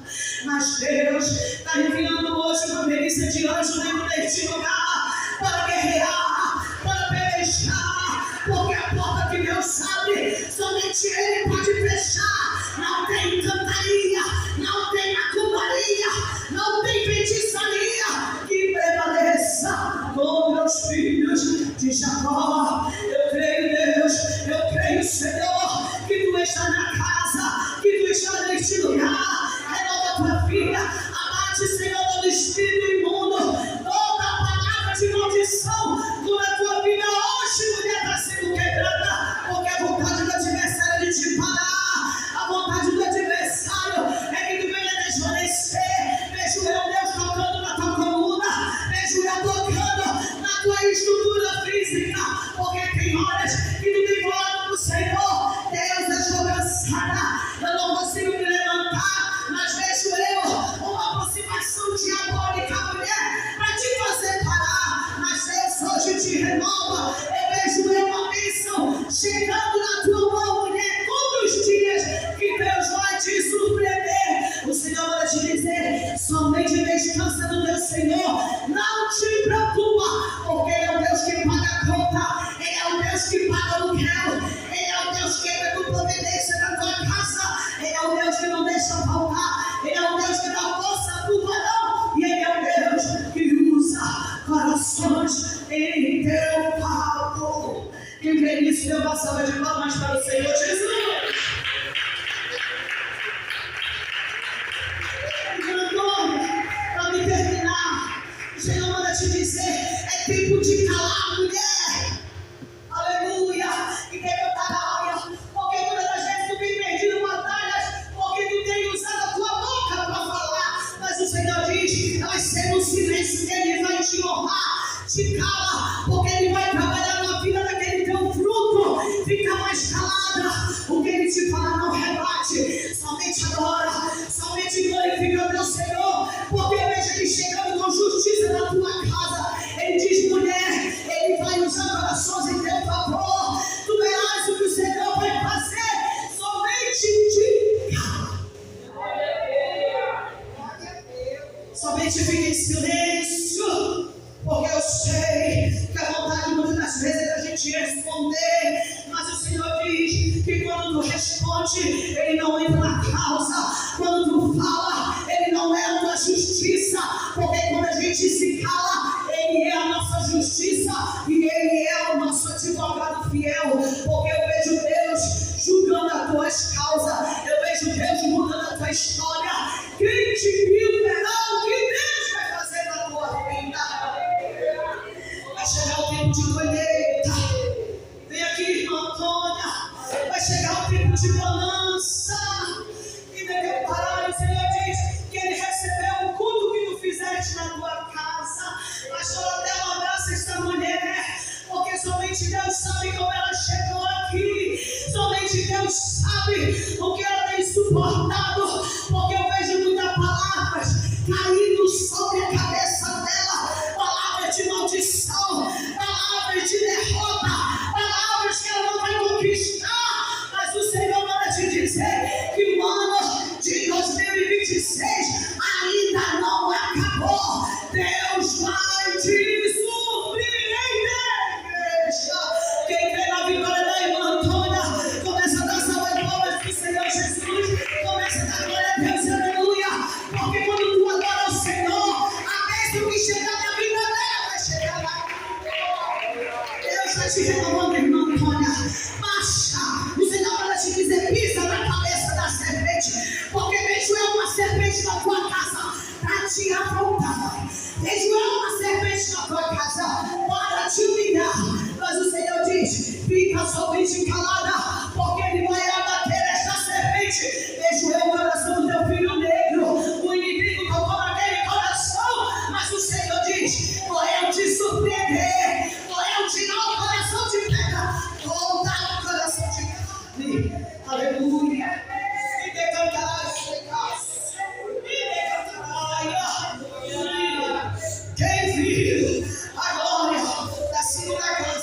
Mas Deus está enviando hoje uma milícia de anjos dentro deste lugar para guerrear, para pelejar, porque a porta que Deus abre, somente Ele pode fechar. Não tem cantaria, não tem macumbaria, não tem feitiçaria que prevaleça contra os filhos de Jacó. Eu creio, Deus, eu creio, Senhor, que tu está na casa, que tu está neste lugar. Renova a tua vida, abate, Senhor, todo espírito imundo, toda palavra de maldição sobre a tua vida hoje, mulher, está sendo quebrada, porque a vontade do adversário é de te parar, a vontade do adversário é que tu venha desvanecer. Vejo eu, Deus, tocando na tua coluna, vejo eu tocando na tua estrutura física, porque tem horas que tu tem falado pro Senhor: Deus, eu estou cansada, eu não consigo me levantar, mas vejo eu uma aproximação diabólica, mulher, para te fazer parar. Mas Deus hoje te renova. Eu vejo eu uma bênção chegando na tua mão, mulher, todos os dias que Deus vai te surpreender. O Senhor vai te dizer: somente descansa no teu Senhor, não te preocupa, porque Ele é o Deus que paga a conta, Ele é o Deus que paga o aluguel, Ele é o Deus que entra com providência na tua casa, Ele é o Deus que não deixa faltar, Ele é o Deus que dá força pro varão, e Ele é o Deus que usa corações em teu favor. Quem crê nisso, deu uma salva de palmas para o Senhor Jesus. Para me terminar, o Senhor manda te dizer: é tempo de calar, mulher. Aleluia. E levantar a área, porque todas as vezes tu tem perdido batalhas, porque tu tem usado a tua boca para falar. Mas o Senhor diz: vai ser no silêncio que Ele vai te honrar. Te cala, porque Ele vai trabalhar na vida daquele teu fruto. Fica mais calada. O que Ele te fala não rebate. Somente adora, somente glorifica o teu Senhor, porque veja Ele chegando com justiça na tua casa. Ele diz: mulher, Ele vai usar corações em teu favor. Tu verás o que o Senhor vai fazer. Somente te cala. Somente fica em silêncio, porque eu sei que a vontade muitas das vezes é a gente responder, mas o Senhor diz que quando tu responde, Ele não entra na causa. Quando tu fala, Ele não é a tua justiça, porque quando a gente se cala, Ele é a nossa justiça e Ele é o nosso advogado fiel. Porque eu vejo Deus julgando as tuas causas, eu vejo Deus mudando a tua história. Quem te viu verá o que Deus vai fazer na tua vida. Vai chegar o tempo de colheita. Vem aqui, irmã Antônia. Vai chegar o tempo de bonança. E declarar, o Senhor diz que Ele recebeu o culto que tu fizeste na tua casa. Pastor, até um abraço esta mulher, porque somente Deus sabe como ela chegou aqui. Somente Deus sabe o que ela tem suportado, porque eu vejo muitas palavras caindo sobre a cabeça dela. Palavras de maldição, palavras de derrota, palavras que ela não vai conquistar. Mas o Senhor manda te dizer que o ano de 2026 ainda não acabou. Deus vai te surpreender, igreja. Quem crê na vitória da irmã Antônia, começa a dar salva de palmas para o Senhor Jesus. Começa a dar glória a Deus, aleluia. Porque quando tu adora o Senhor, a bênção que chegar na vida dela vai chegar lá. Deus vai te renovando, irmã Antônia. Marcha. O Senhor vai te dizer: pisa na cabeça da serpente, porque vejo eu uma serpente na tua casa para te afrontar. Vejo eu uma serpente na tua casa para te humilhar. Mas o Senhor diz: fica somente calada, porque Ele vai abater esta serpente. Vejo eu o coração do teu filho negro. O inimigo tocou naquele coração, mas o Senhor diz: vou eu te surpreender, vou eu tirar o coração de pedra, vou dar o coração de carne. Aleluia. E decantarás, quem viu a glória da segunda casa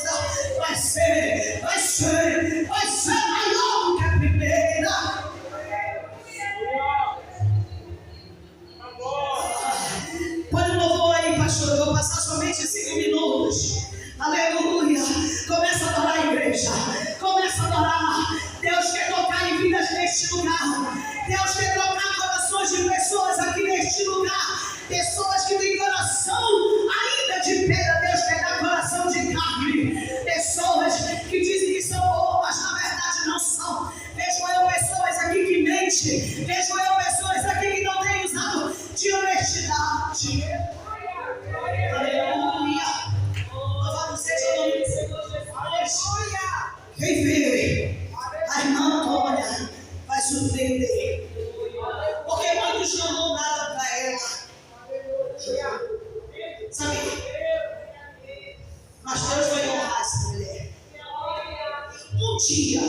dia,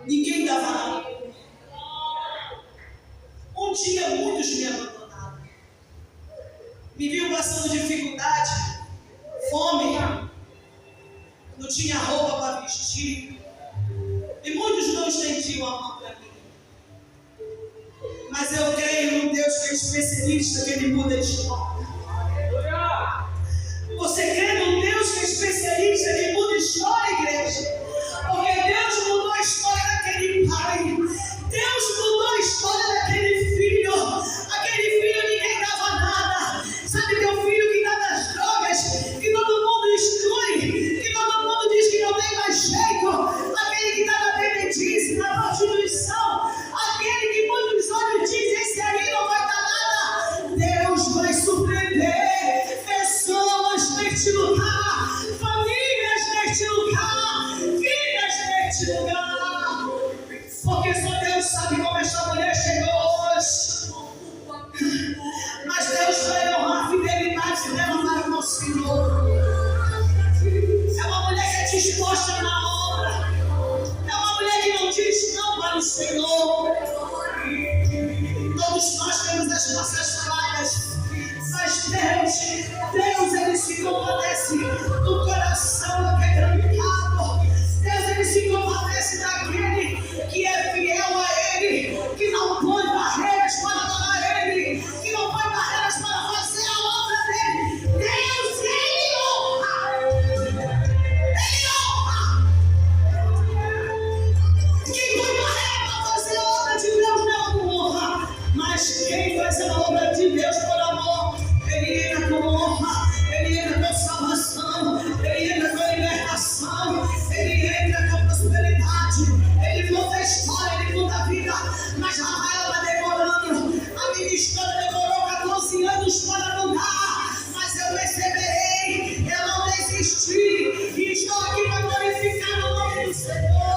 ninguém dava nada. Um dia muitos me abandonaram. Me viam passando dificuldade, fome, não tinha roupa para vestir. E muitos não estendiam a mão para mim. Mas eu creio num Deus que é especialista, que Ele muda de história. Você crê num Deus que é especialista, que muda história, igreja? Porque Deus mudou a história daquele pai. Deus mudou a história daquele filho. Aquele filho ninguém dava nada. Sabe teu filho que está nas drogas, que todo mundo exclui, que todo mundo diz que não tem mais jeito. Aquele que está na bebedice, na prostituição. Aquele que muitos olhos dizem, esse aí não vai dar nada. Deus vai surpreender pessoas neste lugar, famílias neste lugar, vidas neste lugar. Porque só Deus sabe como esta mulher chegou hoje. Mas Deus vai honrar a fidelidade dela para com o Senhor. É uma mulher que é disposta na obra. É uma mulher que não diz não para o Senhor. Todos nós temos as nossas falhas. Mas Deus, Ele se compadece do coração quebrantado. Deus, Ele se compadece daquele que é fiel a Ele, que não põe barreiras para adorar Ele, que não põe barreiras para fazer a obra dEle. Deus, Ele honra. Ele honra. Quem põe barreira para fazer a obra de Deus não honra. Mas quem faz a obra de Deus por amor, Ele entra com honra, Ele entra com salvação, Ele entra com libertação, Ele entra com prosperidade, Ele muda a história, Ele muda a vida. Mas Rafael está demorando, a ministra demorou 14 anos para mudar, mas eu perseverei, eu não desisti, e estou aqui para glorificar o nome do Senhor.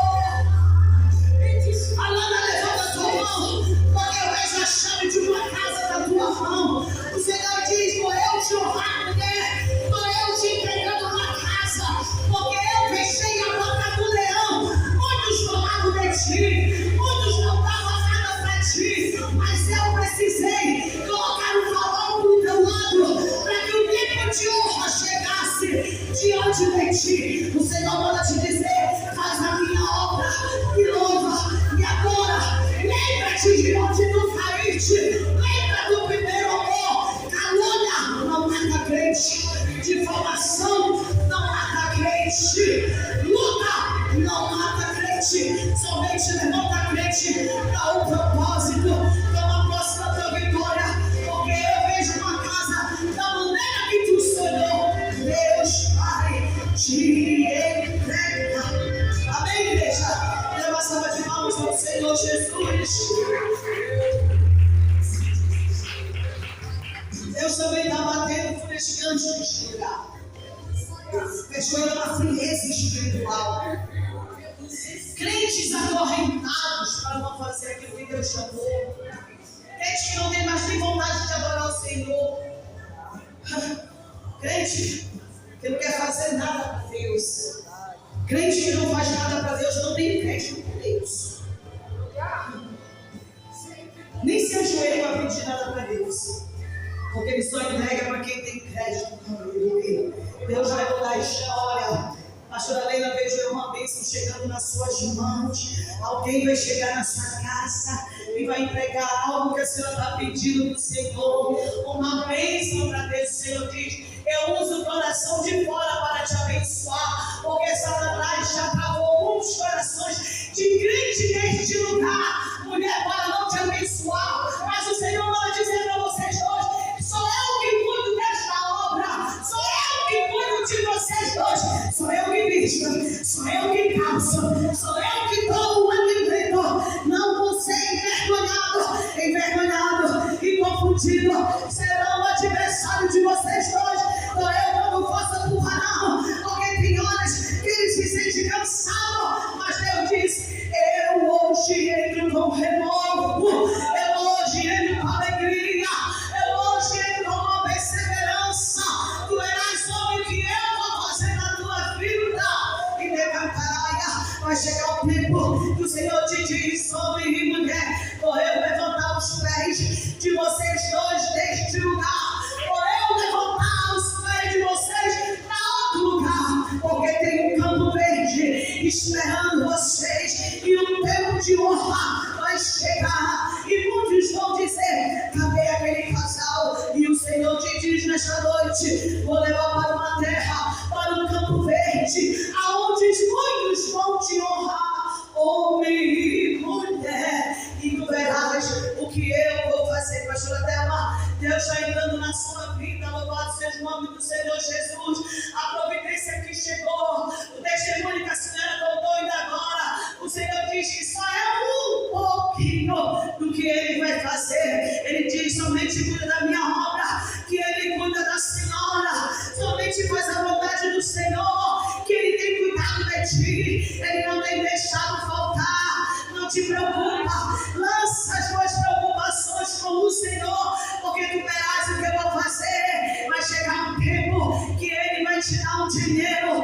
Alana, levanta a tua mão, porque eu vejo a chave de uma casa na tua mão. O Senhor diz, vou eu te honrar, mulher, vou eu te entregando uma casa, porque eu fechei a boca do leão. Muitos falaram de ti, muitos não davam nada para ti, mas eu precisei colocar um valor do teu lado, para que o tempo de honra chegasse diante de ti. O Senhor manda te dizer, faz a minha obra, me louva, e agora, lembra-te de onde tu caíste, lembra do primeiro amor. Calúnia não mata crente, difamação não mata crente, luta não mata crente, somente levanta crente para o propósito. Toma posse da tua vitória, porque eu vejo uma casa da maneira que tu sonhou. Deus vai te entregar. Amém, igreja? Dê uma salva de palmas ao Senhor Jesus. Deus também está batendo frescante neste lugar. Fechou ele uma frieza espiritual. Crentes acorrentados para não fazer aquilo que Deus chamou. Crente que não tem mais nem vontade de adorar o Senhor. Crente que não quer fazer nada para Deus. Crente que não faz nada para Deus não tem crédito com Deus. Nem se ajoelha para pedir nada para Deus. Porque Ele só entrega para quem tem crédito com Ele. Deus vai mudar a história. Pastora Leila, vejo uma bênção chegando nas suas mãos. Alguém vai chegar na sua casa e vai entregar algo que a senhora está pedindo para o Senhor. Uma bênção para Deus. O Senhor diz, eu uso o coração de fora para te abençoar. Porque Satanás já travou muitos corações de crente neste lugar. Mulher, para não te abençoar. Mas o Senhor manda dizer para vocês hoje, sou eu que cuido desta obra. Sou eu que cuido de vocês dois. Sou eu que visto, sou eu que calço, sou eu que dou o alimento. Não vou ser envergonhado e confundido. Serão o adversário de vocês dois. Sou eu que não faço culpa não. Porque tem horas que ele se sente cansado. Mas Deus diz, eu hoje entro com renovo. Eu hoje entro com alegria. Eu hoje entro com uma perseverança. Tu irás sobre o que eu vou fazer na tua vida. E decantará. Mas noite, aonde muitos vão te honrar, homem e mulher, e tu verás o que eu vou fazer. Pastora Thelma, Deus está entrando na sua vida, louvado seja o nome do Senhor Jesus. A providência que chegou, o testemunho que a senhora contou ainda agora, o Senhor diz que só é um pouquinho do que Ele vai fazer. Ele diz: somente cuida da minha obra, que Ele cuida da senhora, somente faz a vontade do Senhor, que Ele tem cuidado de ti, Ele não tem deixado faltar. Não te preocupa, lança as tuas preocupações com o Senhor, porque tu verás o que eu vou fazer. Vai chegar um tempo que Ele vai te dar um dinheiro